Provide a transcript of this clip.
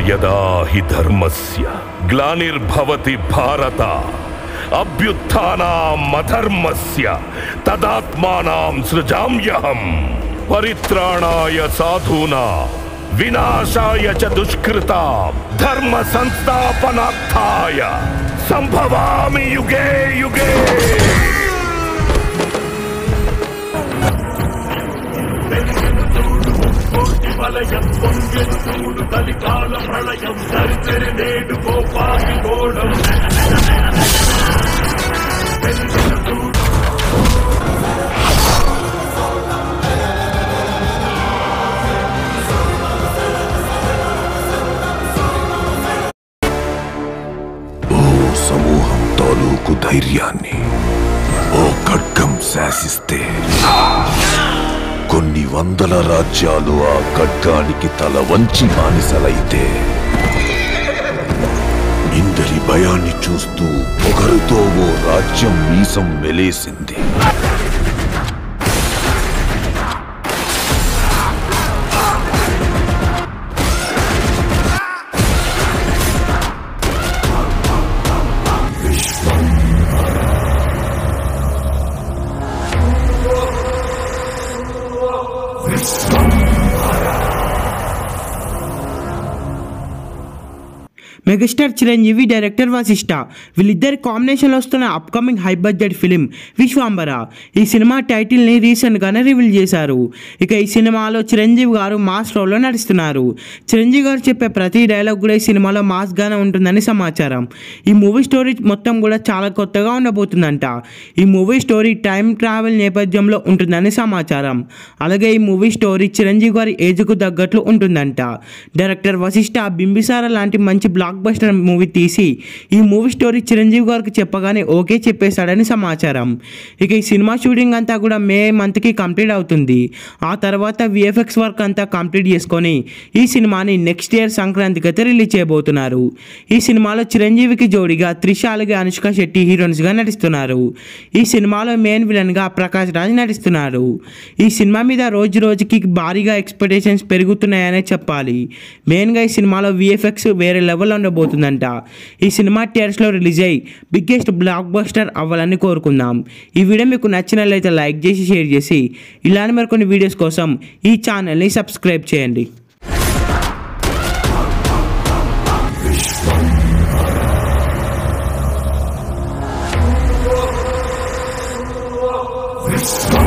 యదా హి ధర్మస్య గ్లానిర్భవతి భారత అభ్యుత్థానాం అధర్మస్య తదాత్మానాం సృజామ్యహం పరిత్రాణాయ సాధూనాం వినాశాయ చ దుష్కృతాం ధర్మ సంస్థాపనార్థాయ సంభవామి యుగే యుగే. వలయం పొంగెడు కలికాల ప్రళయం సరితరి నేడు గోపాలి గోడం ఓ సమూహం తాలూకు ధైర్యాన్ని ఓ ఖడ్గం శాసిస్తే కొన్ని వందల రాజ్యాలు ఆ ఖడ్గానికి తల వంచి బానిసలైతే ఇందరి భయాన్ని చూస్తూ పొగరుతో ఓ రాజ్యం మీసం మెలేసింది. మెగాస్టార్ చిరంజీవి, డైరెక్టర్ వశిష్ఠ వీళ్ళిద్దరి కాంబినేషన్లో వస్తున్న upcoming high budget film Vishwambhara. ఈ సినిమా టైటిల్ని రీసెంట్గానే రివీల్ చేశారు. ఇక ఈ సినిమాలో చిరంజీవి గారు మాస్ రోల్లో నడుస్తున్నారు. చిరంజీవి గారు చెప్పే ప్రతి డైలాగ్ కూడా ఈ సినిమాలో మాస్గానే ఉంటుందని సమాచారం. ఈ మూవీ స్టోరీ మొత్తం కూడా చాలా కొత్తగా ఉండబోతుందంట. ఈ మూవీ స్టోరీ టైం ట్రావెల్ నేపథ్యంలో ఉంటుందని సమాచారం. అలాగే ఈ మూవీ స్టోరీ చిరంజీవి గారి ఏజ్కు తగ్గట్లు ఉంటుందంట. డైరెక్టర్ వశిష్ఠ బింబిసార లాంటి మంచి బ్లాక్ బస్టర్ మూవీ తీసి ఈ మూవీ స్టోరీ చిరంజీవి గారికి చెప్పగానే ఓకే చెప్పేశాడని సమాచారం. ఇక ఈ సినిమా షూటింగ్ అంతా కూడా మే మంత్కి కంప్లీట్ అవుతుంది. ఆ తర్వాత విఎఫ్ఎక్స్ వర్క్ అంతా కంప్లీట్ చేసుకొని ఈ సినిమాని నెక్స్ట్ ఇయర్ సంక్రాంతికి అయితే రిలీజ్ చేయబోతున్నారు. ఈ సినిమాలో చిరంజీవికి జోడిగా త్రిష అలాగే అనుష్క శెట్టి హీరోయిన్స్గా నటిస్తున్నారు. ఈ సినిమాలో మెయిన్ విలన్గా ప్రకాష్ రాజ్ నటిస్తున్నారు. ఈ సినిమా మీద రోజు రోజుకి భారీగా ఎక్స్పెక్టేషన్స్ పెరుగుతున్నాయనే చెప్పాలి. మెయిన్గా ఈ సినిమాలో విఎఫ్ఎక్స్ వేరే లెవెల్లో ఉండబోతుందంట. ఈ సినిమా థియేటర్స్లో రిలీజ్ అయ్యి బిగ్గెస్ట్ బ్లాక్ బస్టర్ అవ్వాలని కోరుకుందాం. ఈ వీడియో మీకు నచ్చినట్లయితే లైక్ చేసి షేర్ చేసి ఇలాంటి మరికొన్ని వీడియోస్ కోసం ఈ ఛానల్ని సబ్స్క్రైబ్ చేయండి. This